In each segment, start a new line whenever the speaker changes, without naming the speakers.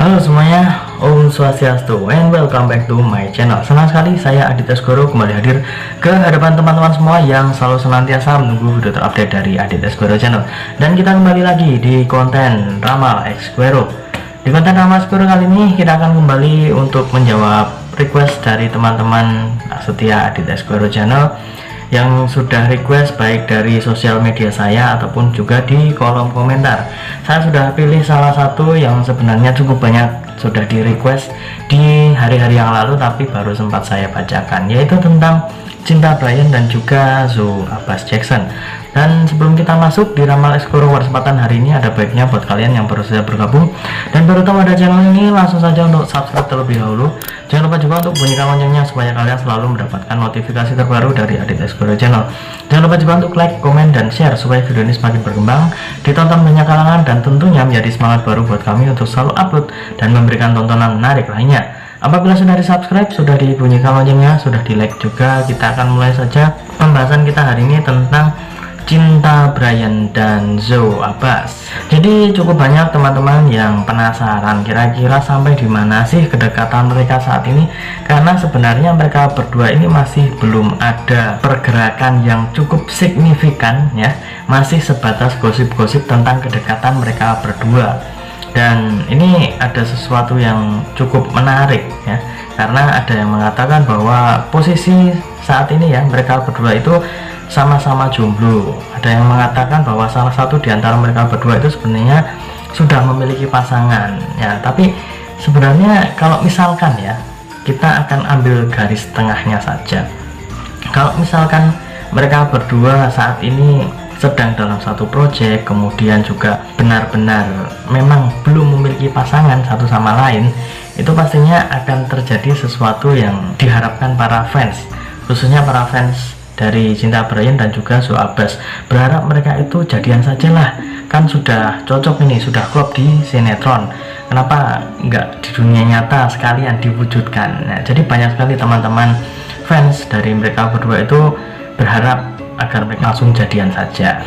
Halo semuanya, Om Swastiastu and welcome back to my channel. Senang sekali saya Aditya Sgoro kembali hadir ke hadapan teman-teman semua yang selalu senantiasa menunggu video terupdate dari Aditya Sgoro channel. Dan kita kembali lagi di konten Ramal X Sgoro. Di konten Ramal Sgoro kali ini kita akan kembali untuk menjawab request dari teman-teman setia Aditya Sgoro channel yang sudah request baik dari sosial media saya ataupun juga di kolom komentar. Saya sudah pilih salah satu yang sebenarnya cukup banyak sudah di request di hari-hari yang lalu tapi baru sempat saya bacakan, yaitu tentang Cinta Bryan dan juga Zoe Abbas Jackson. Dan sebelum kita masuk di Ramal X Sgoro kesempatan hari ini, ada baiknya buat kalian yang baru saja bergabung dan baru tahu ada channel ini, langsung saja untuk subscribe terlebih dahulu. Jangan lupa juga untuk bunyikan loncengnya supaya kalian selalu mendapatkan notifikasi terbaru dari Aditya Sgoro channel. Jangan lupa juga untuk like, komen, dan share supaya video ini semakin berkembang, ditonton banyak kalangan, dan tentunya menjadi semangat baru buat kami untuk selalu upload dan memberikan tontonan menarik lainnya. Apabila sudah di subscribe, sudah dibunyikan loncengnya, sudah di like juga, kita akan mulai saja pembahasan kita hari ini tentang Cinta Bryan dan Zoe Abbas. Jadi cukup banyak teman-teman yang penasaran kira-kira sampai di mana sih kedekatan mereka saat ini, karena sebenarnya mereka berdua ini masih belum ada pergerakan yang cukup signifikan ya, masih sebatas gosip-gosip tentang kedekatan mereka berdua. Dan ini ada sesuatu yang cukup menarik ya, karena ada yang mengatakan bahwa posisi saat ini ya mereka berdua itu sama-sama jomblo. Ada yang mengatakan bahwa salah satu di antara mereka berdua itu sebenarnya sudah memiliki pasangan ya, tapi sebenarnya kalau misalkan ya, kita akan ambil garis tengahnya saja. Kalau misalkan mereka berdua saat ini sedang dalam satu proyek, kemudian juga benar-benar memang belum memiliki pasangan satu sama lain, itu pastinya akan terjadi sesuatu yang diharapkan para fans, khususnya para fans dari Cinta Bryan dan juga Zoe Abbas. Berharap mereka itu jadian sajalah, kan sudah cocok ini, sudah klop di sinetron, kenapa enggak di dunia nyata sekalian diwujudkan. Nah, jadi banyak sekali teman-teman fans dari mereka berdua itu berharap agar mereka langsung jadian saja.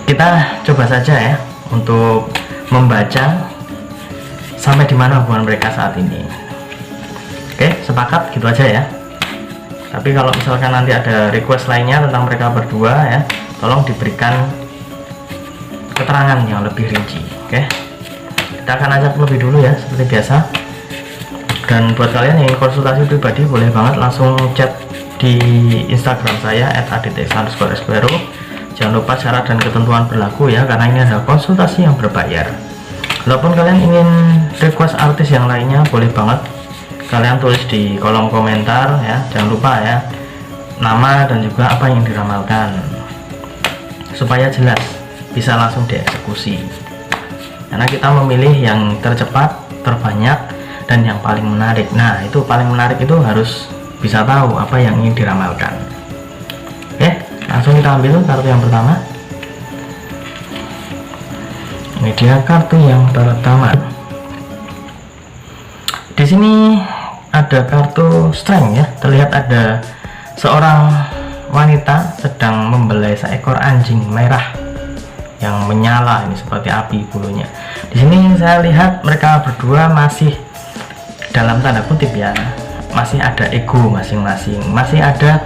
Kita coba saja ya untuk membaca sampai di mana hubungan mereka saat ini. Oke, sepakat gitu aja ya. Tapi kalau misalkan nanti ada request lainnya tentang mereka berdua ya, tolong diberikan keterangan yang lebih rinci. Oke, kita akan ajak lebih dulu ya seperti biasa. Dan buat kalian yang ingin konsultasi pribadi, boleh banget langsung chat di Instagram saya @aditya_sgoro. Jangan lupa syarat dan ketentuan berlaku ya, karena ini adalah konsultasi yang berbayar. Walaupun kalian ingin request artis yang lainnya, boleh banget kalian tulis di kolom komentar ya. Jangan lupa ya, nama dan juga apa yang diramalkan supaya jelas, bisa langsung dieksekusi. Karena kita memilih yang tercepat, terbanyak, dan yang paling menarik. Nah, itu paling menarik itu harus bisa tahu apa yang ingin diramalkan. Oke, langsung kita ambil kartu yang pertama. Ini dia kartu yang pertama. Di sini ada kartu strength ya. Terlihat ada seorang wanita sedang membelai seekor anjing merah yang menyala ini seperti api bulunya. Di sini saya lihat mereka berdua masih dalam tanda kutip ya, masih ada ego masing-masing, masih ada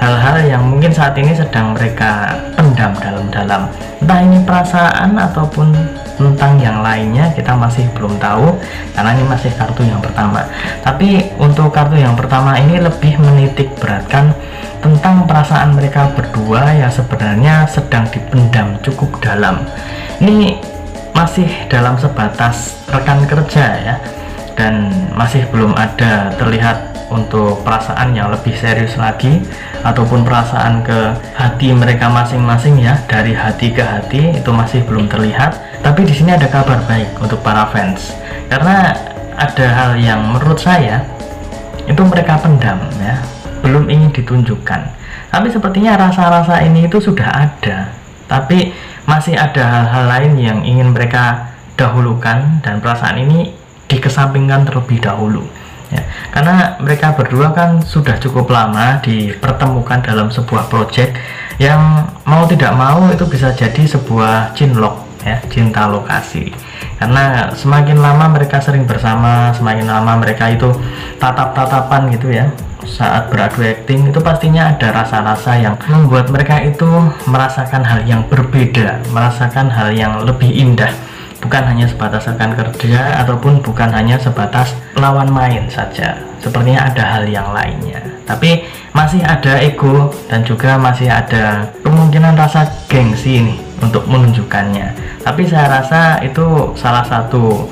hal-hal yang mungkin saat ini sedang mereka pendam dalam-dalam. Entah ini perasaan ataupun tentang yang lainnya, kita masih belum tahu karena ini masih kartu yang pertama. Tapi untuk kartu yang pertama ini lebih menitik beratkan tentang perasaan mereka berdua yang sebenarnya sedang dipendam cukup dalam. Ini masih dalam sebatas rekan kerja ya, dan masih belum ada terlihat untuk perasaan yang lebih serius lagi ataupun perasaan ke hati mereka masing-masing ya, dari hati ke hati itu masih belum terlihat. Tapi di sini ada kabar baik untuk para fans, karena ada hal yang menurut saya itu mereka pendam ya, belum ingin ditunjukkan. Tapi sepertinya rasa-rasa ini itu sudah ada, tapi masih ada hal-hal lain yang ingin mereka dahulukan, dan perasaan ini dikesampingkan terlebih dahulu ya, karena mereka berdua kan sudah cukup lama dipertemukan dalam sebuah project yang mau tidak mau itu bisa jadi sebuah cinlok ya, cinta lokasi. karena semakin lama mereka sering bersama, semakin lama mereka itu tatap-tatapan gitu ya saat beradu akting, itu pastinya ada rasa-rasa yang membuat mereka itu merasakan hal yang berbeda, merasakan hal yang lebih indah, bukan hanya sebatas rekan kerja ataupun bukan hanya sebatas lawan main saja. Sepertinya ada hal yang lainnya, tapi masih ada ego dan juga masih ada kemungkinan rasa gengsi nih untuk menunjukkannya. Tapi saya rasa itu salah satu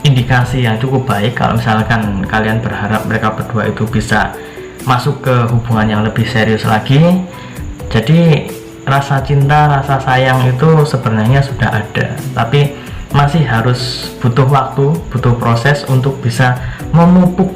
indikasi yang cukup baik kalau misalkan kalian berharap mereka berdua itu bisa masuk ke hubungan yang lebih serius lagi. Jadi rasa cinta, rasa sayang itu sebenarnya sudah ada, tapi masih harus butuh waktu, butuh proses untuk bisa memupuk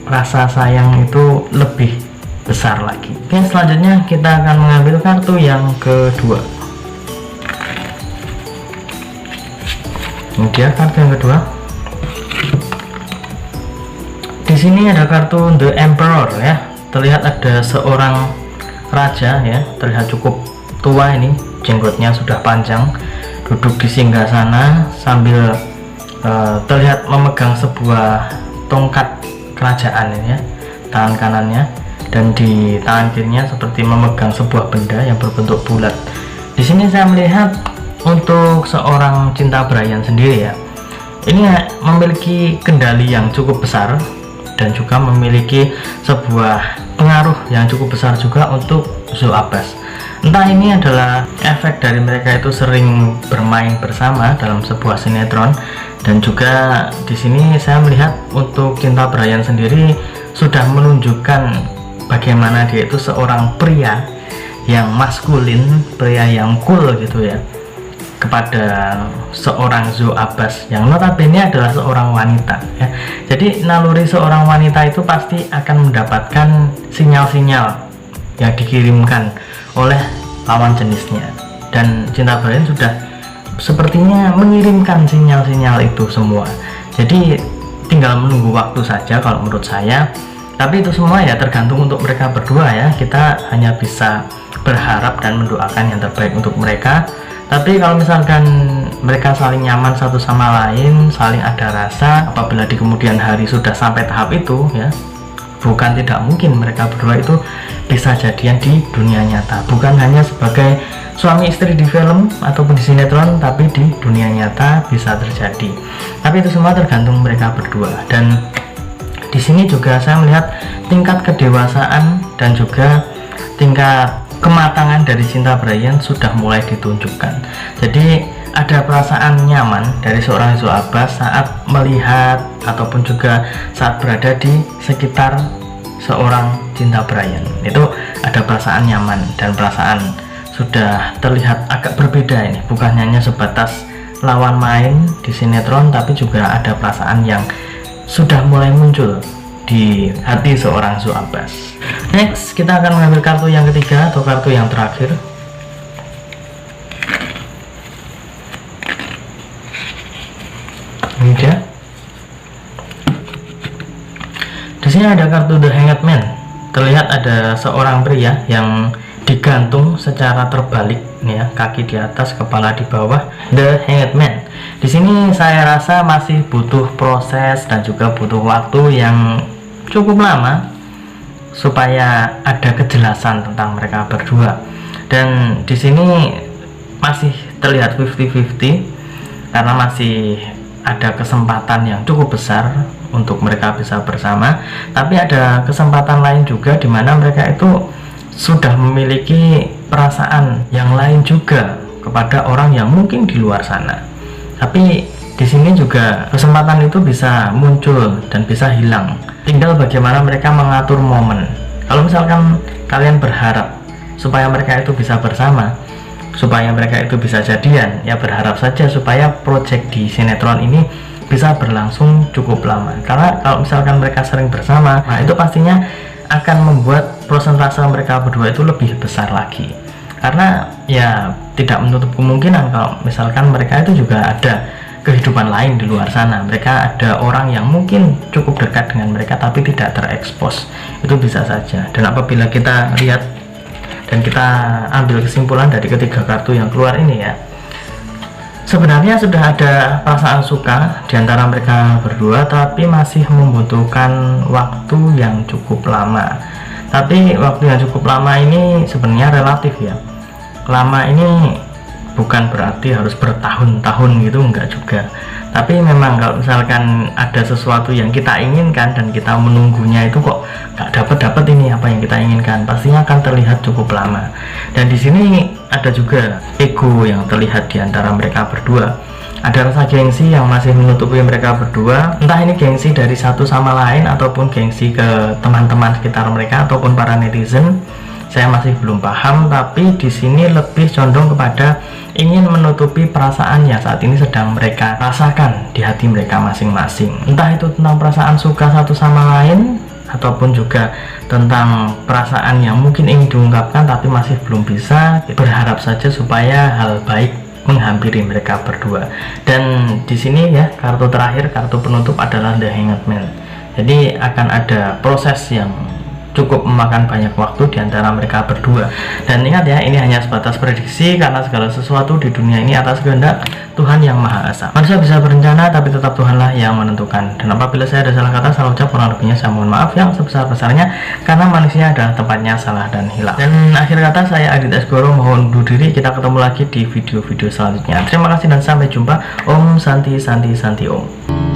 rasa sayang itu lebih besar lagi. Oke, selanjutnya kita akan mengambil kartu yang kedua. Ini dia kartu yang kedua. Di sini ada kartu The Emperor ya. Terlihat ada seorang raja ya, terlihat cukup tua ini, jenggotnya sudah panjang, duduk di singgasana sambil terlihat memegang sebuah tongkat kerajaan ini ya, tangan kanannya, dan di tangan kirinya seperti memegang sebuah benda yang berbentuk bulat. Di sini saya melihat untuk seorang cinta Brian sendiri ya, ini memiliki kendali yang cukup besar dan juga memiliki sebuah pengaruh yang cukup besar juga untuk Zoe Abbas. Entah ini adalah efek dari mereka itu sering bermain bersama dalam sebuah sinetron, dan juga di sini saya melihat untuk cinta Brian sendiri sudah menunjukkan bagaimana dia itu seorang pria yang maskulin, pria yang cool gitu ya, kepada seorang Zoe Abbas yang notabene adalah seorang wanita ya. Jadi naluri seorang wanita itu pasti akan mendapatkan sinyal-sinyal yang dikirimkan oleh lawan jenisnya, dan cinta Brian sudah sepertinya mengirimkan sinyal-sinyal itu semua. Jadi tinggal menunggu waktu saja kalau menurut saya, tapi itu semua ya tergantung untuk mereka berdua ya. Kita hanya bisa berharap dan mendoakan yang terbaik untuk mereka. Tapi kalau misalkan mereka saling nyaman satu sama lain, saling ada rasa, apabila di kemudian hari sudah sampai tahap itu ya, bukan tidak mungkin mereka berdua itu bisa jadian di dunia nyata, bukan hanya sebagai suami istri di film ataupun di sinetron, tapi di dunia nyata bisa terjadi. Tapi itu semua tergantung mereka berdua. Dan di sini juga saya melihat tingkat kedewasaan dan juga tingkat kematangan dari cinta Brian sudah mulai ditunjukkan. Jadi ada perasaan nyaman dari seorang Zoe Abbas saat melihat ataupun juga saat berada di sekitar seorang cinta Brian. Itu ada perasaan nyaman dan perasaan sudah terlihat agak berbeda ini, bukan hanya sebatas lawan main di sinetron, tapi juga ada perasaan yang sudah mulai muncul di hati seorang Zoe Abbas. Next, kita akan mengambil kartu yang ketiga atau kartu yang terakhir. Ini dia. Di sini ada kartu The Hanged Man. Terlihat ada seorang pria yang digantung secara terbalik nih ya, kaki di atas, kepala di bawah, The Hanged Man. Di sini saya rasa masih butuh proses dan juga butuh waktu yang cukup lama supaya ada kejelasan tentang mereka berdua. Dan di sini masih terlihat 50-50 karena masih ada kesempatan yang cukup besar untuk mereka bisa bersama, tapi ada kesempatan lain juga di mana mereka itu sudah memiliki perasaan yang lain juga kepada orang yang mungkin di luar sana. Tapi di sini juga kesempatan itu bisa muncul dan bisa hilang. Tinggal bagaimana mereka mengatur momen. Kalau misalkan kalian berharap supaya mereka itu bisa bersama, supaya mereka itu bisa jadian, ya berharap saja supaya project di sinetron ini bisa berlangsung cukup lama. Karena kalau misalkan mereka sering bersama, nah itu pastinya akan membuat persentase mereka berdua itu lebih besar lagi. Karena ya tidak menutup kemungkinan kalau misalkan mereka itu juga ada kehidupan lain di luar sana. Mereka ada orang yang mungkin cukup dekat dengan mereka tapi tidak terekspos. Itu bisa saja. Dan apabila kita lihat dan kita ambil kesimpulan dari ketiga kartu yang keluar ini ya, Sebenarnya sudah ada perasaan suka di antara mereka berdua, tapi masih membutuhkan waktu yang cukup lama. Tapi waktu yang cukup lama ini sebenarnya relatif ya. Lama ini bukan berarti harus bertahun-tahun gitu, enggak juga. Tapi memang kalau misalkan ada sesuatu yang kita inginkan dan kita menunggunya itu kok nggak dapat ini apa yang kita inginkan, pastinya akan terlihat cukup lama. Dan di sini ada juga ego yang terlihat di antara mereka berdua. Ada rasa gengsi yang masih menutupi mereka berdua, entah ini gengsi dari satu sama lain ataupun gengsi ke teman-teman sekitar mereka ataupun para netizen. Saya masih belum paham, tapi di sini lebih condong kepada ingin menutupi perasaan yang saat ini sedang mereka rasakan di hati mereka masing-masing. Entah itu tentang perasaan suka satu sama lain, ataupun juga tentang perasaan yang mungkin ingin diungkapkan tapi masih belum bisa. Berharap saja supaya hal baik menghampiri mereka berdua. Dan di sini ya, kartu terakhir, kartu penutup adalah The Hanged Man. Jadi akan ada proses yang cukup memakan banyak waktu di antara mereka berdua. Dan ingat ya, ini hanya sebatas prediksi karena segala sesuatu di dunia ini atas kehendak Tuhan Yang Maha Esa. Manusia bisa berencana tapi tetap Tuhanlah yang menentukan. Dan apabila saya ada salah kata, salah ucap, kurang lebihnya saya mohon maaf yang sebesar-besarnya, karena manusia adalah tempatnya salah dan hilang. Dan akhir kata, saya Adit Esgoro mohon undur diri. Kita ketemu lagi di video-video selanjutnya. Terima kasih dan sampai jumpa. Om Santi Santi Santi Om.